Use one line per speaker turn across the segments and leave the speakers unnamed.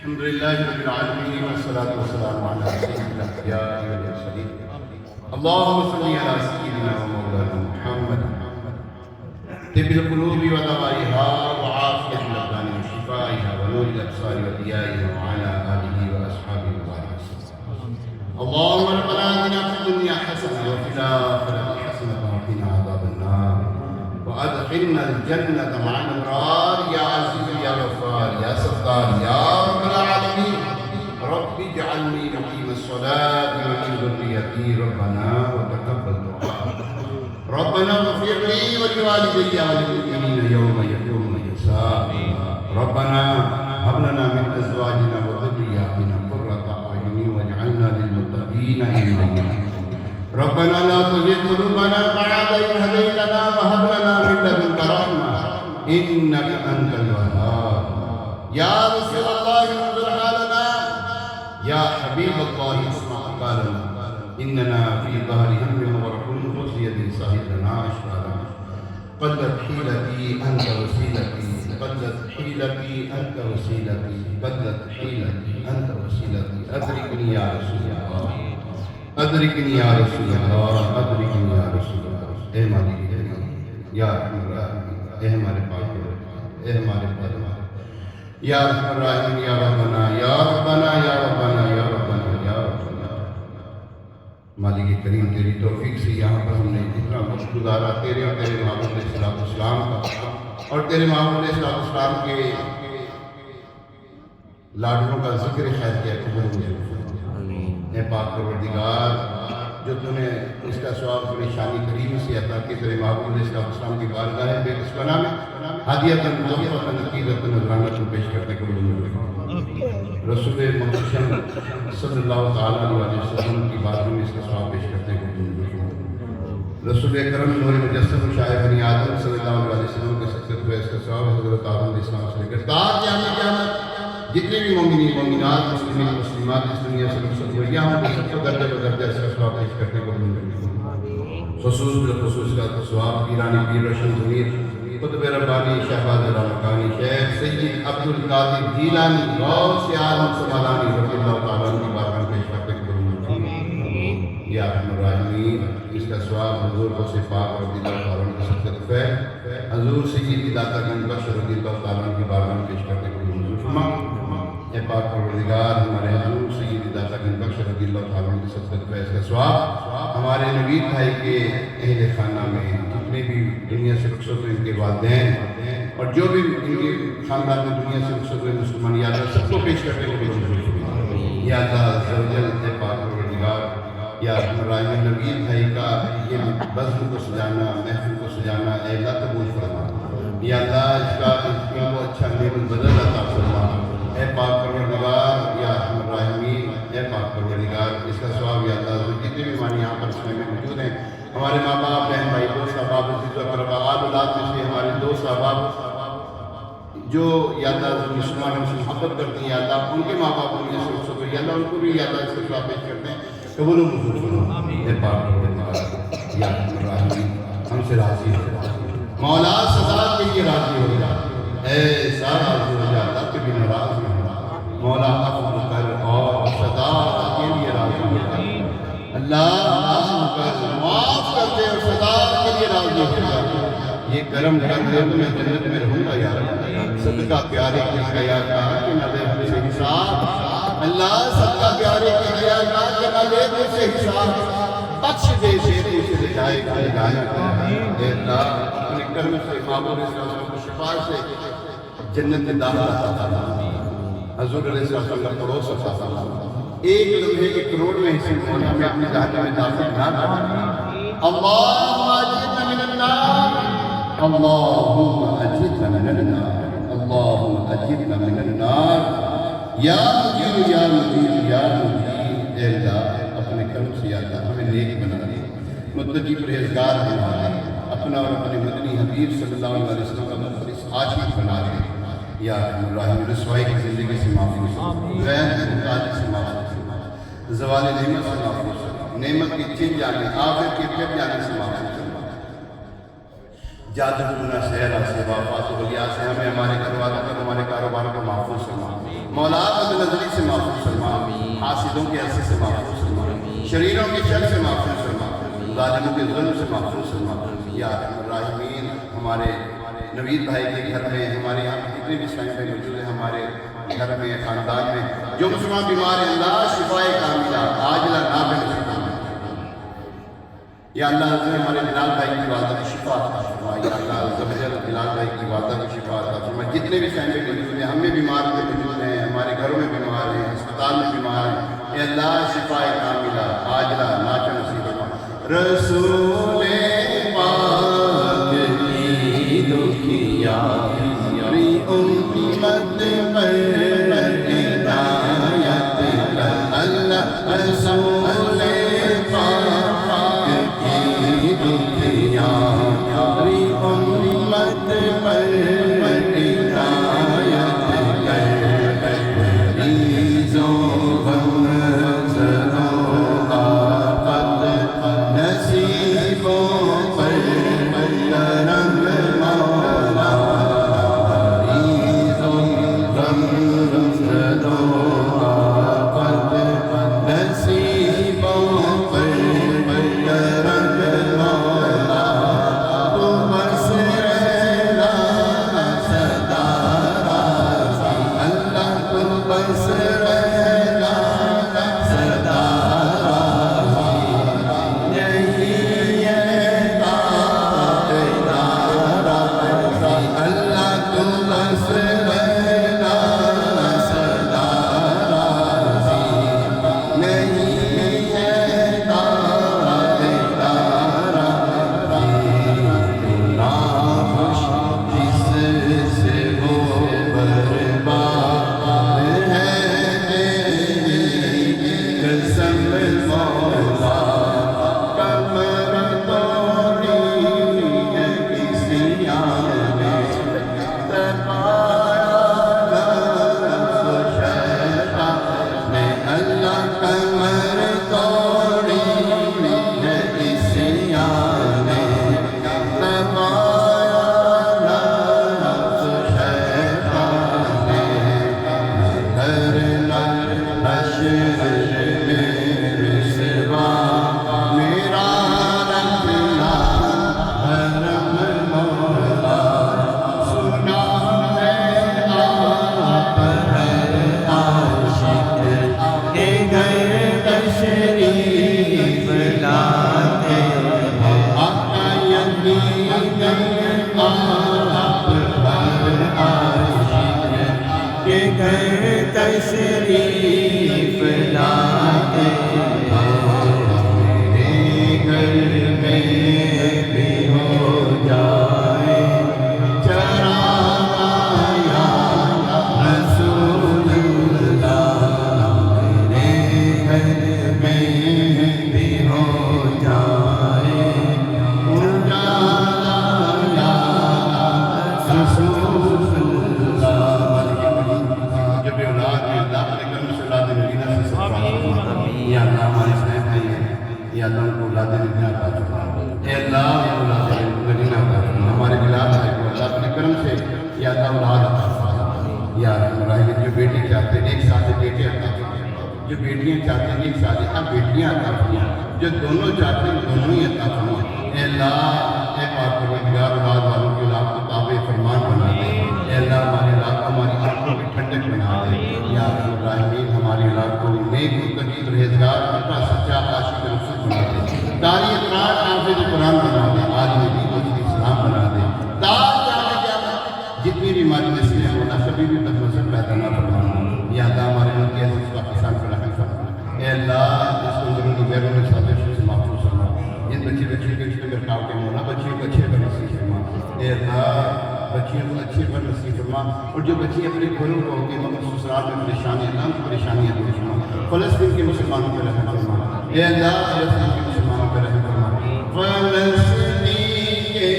الحمد لله رب العالمين والصلاة والسلام على سيد الأنبياء والمرسلين اللهم صل على سيدنا ومولانا محمد طب القلوب ودوائها وعافية الأبدان وشفائها ونور الأبصار وضيائها وعلى آله وأصحابه وبارك وسلم. اللهم ربنا آتنا في الدنيا حسنة وفي الآخرة حسنة وقنا عذاب النار وأدخلنا الجنة مع الأبرار يا عزيز يا غفار يا ستار يا رب العالمين. رب اجعلني مقيم الصلاة ومن ذريتي ربنا وتقبل دعاء. ربنا اغفر لي ولوالدي وللمؤمنين يوم يقوم الحساب. ربنا هب لنا من أزواجنا وذرياتنا قرة أعين واجعلنا للمتقين إماما. ربنا لا تزغ قلوبنا بعد إذ هديتنا وهب لنا من لدنك رحمة إنك أنت الوهاب. يا رسول الله انظر حالنا يا حبيب الله اسمع قالنا إننا في ظهر هم وركن خذ يدي صاحب لنا أشرارا. قلت حيلتي أنت وسيلتي قلت حيلتي أنت وسيلتي قلت حيلتي أنت وسيلتي أدركني يا رسول الله أدركني يا رسول الله أدركني يا رسول الله. اے مالک یا رحم الراحمین اے ہمارے پاک اے ہمارے پاک یا رحم الراحمین یا ربنا یا ربنا یا ربنا یا ربنا یا ربنا. مالک کریم تیری توفیق سے یہاں پر ہم نے اتنا وقت گزارا تیرے اور تیرے محمد علیہ السلام کا اور تیرے محمد علیہ السلام کے لاڈلوں کا ذکر خیر کیا قبول منظور فرما. اے پاک پروردگار جو تو نے اس کا ثواب اپنی شان کریم سے عطا کی تیرے محبوب علیہ السلام کی بارگاہ بے کسبنا میں ہدیۃ مضافۃ نقیدۃ نذرانہ کو پیش کرنے کو منظور فرما. رسول محتشم صلی اللہ تعالیٰ علیہ وسلم کی بارگاہ میں اس کا ثواب پیش کرنے کو منظور فرما. رسول اکرم نور مجسم شاہ بنی آدم صلی اللہ علیہ وسلم کے سکت ہوئے اس کا ثواب حضرت آدم علیہ السلام سے لے کر تا قیامت جتنے بھی مومنین مومنات مسلمین مسلمات اس دنیا سے رخصت ہوئے یہاں پر سب کو درجہ بدرجہ اس کا ثواب پیش کرنے کو منظور فرما. خصوص بالخصوص کا ثواب پیرانی پیر روشن ضمیر قطب ربانی شہباز رامکانی شیخ سید عبد القادر جیلانی غوث عالم سمالانی رضی اللہ تعالیٰ کی بارگاہ پیش کرنے کو منظور فرما. یا ارحم الراحمین اس کا ثواب حضور کو سے پاک رضی اللہ تعالیٰ کی سکت فہ حضور سید داتا گنج بخش رضی اللہ تعالیٰ کی بارگاہ پیش کرنے کو منظور فرما. اے پاک پروردگار ہمارے حضور سید داتا گنج بخش رضی اللہ تعالیٰ کی سکت فہ اس کا ثواب ہمارے نوید بھائی کے اہل خانہ میں جتنے بھی دنیا سے رخصت ہوئے ان کے والدین اور جو بھی ان کے خاندان میں دنیا سے رخصت ہوئے مسلمان یا اللہ سب کو پیش کرنے کو منظور فرما. یا اللہ عز و جل اے پاک پروردگار یا ہمارے نوید بھائی کا یہ بزم کو سجانا محفل کو سجانا اے اللہ قبول فرما. یا اللہ اس کا ان کو اچھا نعم البدل عطا فرما. اے پاک پروردگار یا ارحم الراحمین اے پاک پروردگار اس کا ثواب یا اللہ جتنے بھی معنی یہاں پر اس میں موجود ہیں ہمارے ماں باپ بہن بھائی دوست احباب عزیز و اقربا اولاد میں سے ہمارے دوست احباب جو یا اللہ مسلمان ہم سے محبت کرتے ہیں یا اللہ ان کے ماں باپ دنیا سے رخصت ہوئے یا اللہ ان کو بھی یا اللہ اس کا ثواب پیش کرتے ہیں قبول و منظور فرما. اے پاک پروردگار یا ارحم الراحمین ہم سے راضی ہو مولا سزا کے لیے راضی ہو جا ایسا راضی ہو جا اللہ کے بھی ناراض نہ ہو مولا عفو کر اور سزا کے لیے راضی ہو جا اللہ عفو کر معاف کر دے اور سزا کے لیے راضی ہو جا. یہ کرم کر دے تو میں جنت میں رہوں گا یا رب. صدقہ پیارے کی حیا کا کہ نہ دے ہم سے حساب اللہ صدقہ پیارے کی حیا کا کہ نہ دے ہم سے حساب بخش دے سے جائے گایا اے اللہ اپنے کرم سے محبوب علیہ السلام کو شفا سے جنت میں داخل عطا فرما. حضور علیہ السلام کا پڑوس عطا فرما. ایک لمحے کے کروڑ میں حصے ہونے ہمیں اپنے جہنم میں داخل نہ کرنا. اللہم اجرنا من النار اللہم اجرنا من النار اللہم اجرنا من النار. یا مجیر یا مجیر یا مجیر اے اللہ اپنے کرم سے یا اللہ ہمیں نیک بنا دے متقی پرہیزگار بنا دے اپنا اور اپنے مدنی حبیب صلی اللہ علیہ وسلم کا مخلص عاشق بنا دے. یا ارحم الراحمین رسوائی کی زندگی سے محفوظ غیر محتاجی سے محفوظ زوال نعمت سے محفوظ نعمت کی چھن جانے آخر کے پھر جانے سے محفوظ جادونا صحرا سے وفات ولیاء سے ہمیں ہمارے گھر والوں کو ہمارے کاروبار کو محفوظ فرما مولا بدنظری سے محفوظ فرما حاسدوں کے عرصے سے محفوظ فرما شریروں کے شر سے محفوظ فرما ظالموں کے ظلم سے محفوظ فرما یا ارحم الراحمین ہمارے نوید بھائی کے گھر میں ہمارے یہاں کتنے بھی اسلام بھائی موجود ہیں ہمارے گھر میں خاندان میں جو مسلمان بیمار ہیں اللہ شفائے کاملہ عاجلہ نافع یا اللہ عز ہمارے بلال بھائی کی والدہ کی شفا عطا فرما یا اللہ عز بلال بھائی کی والدہ کی شفا عطا فرما جتنے بھی فیملی موجود ہیں ہم میں بیمار میں موجود ہیں ہمارے گھروں میں بیمار ہیں ہسپتال میں بیمار ہیں اے اللہ شفائے کاملہ عاجلہ نافع نصیب فرما رسول پاک کی دکھیاری امت پر ہدایت اللہ رسول
تشریف لاتے میرے گھر میں بھی ہو جائے چراغا یا رسول اللہ میرے گھر میں بھی ہو جائے اجالا یا رسول
یا اللہ ہمارے اسلام بھائی ہیں یا اللہ ان کو اولاد نبینا عطا فرما اے اللہ اولاد نبینا عطا فرما ہمارے بلال بھائی کو اللہ اپنے کرم سے یا اللہ اولاد عطا فرما یا اللہ جو بیٹے چاہتے ہیں ایک ساتھ بیٹے عطا فرما جو بیٹیاں چاہتے ہیں ایک ساتھ بیٹیاں عطا فرما جو دونوں چاہتے ہیں دونوں ہی عطا فرما اے اللہ اے پاک پروردگار اولاد والوں کے اولاد کو تابع فرمان بنا دے اے اللہ ہمارے اولاد کو ہماری آنکھوں میں ٹھنڈک بنا دے یا الراحمین ہماری اولاد کو نیک متقی پرہیزگار اپنا سچا عاشق رسول بنا دے قاری اقرار حافظ قرآن بنا دے عالم دین و اسلام بنا دے جتنی بھی ہماری نسلیں ہیں اللہ سبھی بھی تفصیل پیدا نہ فرمانا یا اللہ ہمارے ملک کے عزیز پاکستان کو رحم فرما اے اللہ جس کو اندرونی بیرون سازشوں سے محفوظ فرما جن بچے کے رشتے میں رکاوٹیں ہونا بچیوں کو اچھے پر نصیب فرما اے اللہ بچیوں کو اچھے پر نصیب فرما اور جو بچے اپنے گھروں کو کے مگر سسرال میں پریشانیاں اللہ کی پریشانیاں دور فرما فلسطین کے مسلمانوں پر رحم فرما اے اللہ فلسطین کے مسلمانوں پر رحم فرما فلسطین کے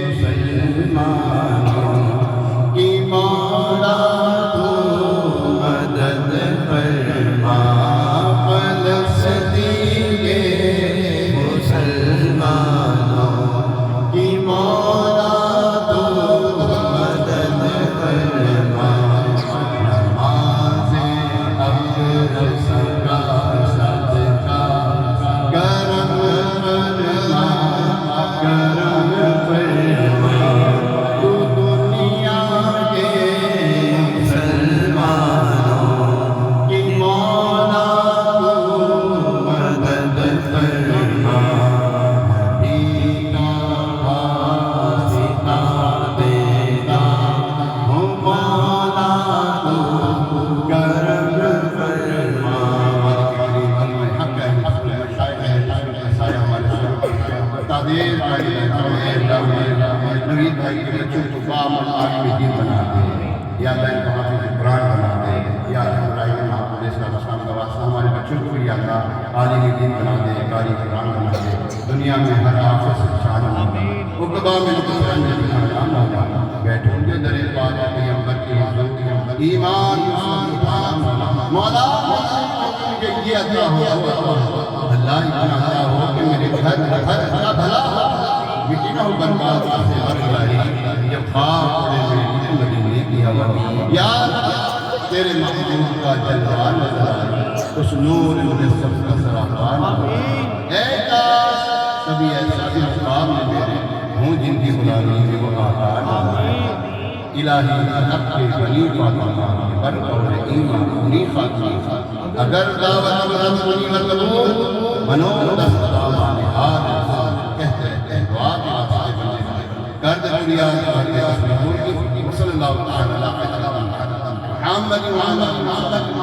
مسلمانوں کی مولا تو مدد فرما فلسطین کے مسلمانوں کی مولا مرید بھائی کے بچوں کو کامل عالم دین بنا دے، یا اللہ ان کو حافظ قرآن بنا دے، یا اللہ ابراہیم محمد علیہ السلام کا واسطہ ہمارے بچوں کو بھی اللہ عالم دین بنا دے، قاری قرآن بنا دے، دنیا میں ہر آفت سے بچانا ہوگا، عقبہ میں کفرن میں بچانا ہوگا، بیٹھوں گے در پاک پیغمبر کی حضور ایمان مولا مجھے یہ عطا ہو، اللہ اتنا عطا ہو کہ میرے گھر کا بھلا مٹی نہ ہو برباد سے ہر گاڑی جب خواب پڑے میرے مدینے کی ہوا یا تیرے محبوب کا جلوہ نظر آئے، اس نور مجسم کا سراپان اے کاش کبھی ایسا بھی خواب میں میرے ہوں جن کی غلامی میں وہ آقا نظر آئے۔ الہی حق کے بنی فاطمہ بر قول ایمان انہی فاطمہ اگر دعوت مرد منی مطلبون منو دست دامان حال کہتے ہیں دعا کے واسطے بندے کرد دنیا کے اسم حور کی صلی اللہ علیہ وسلم محمد محمد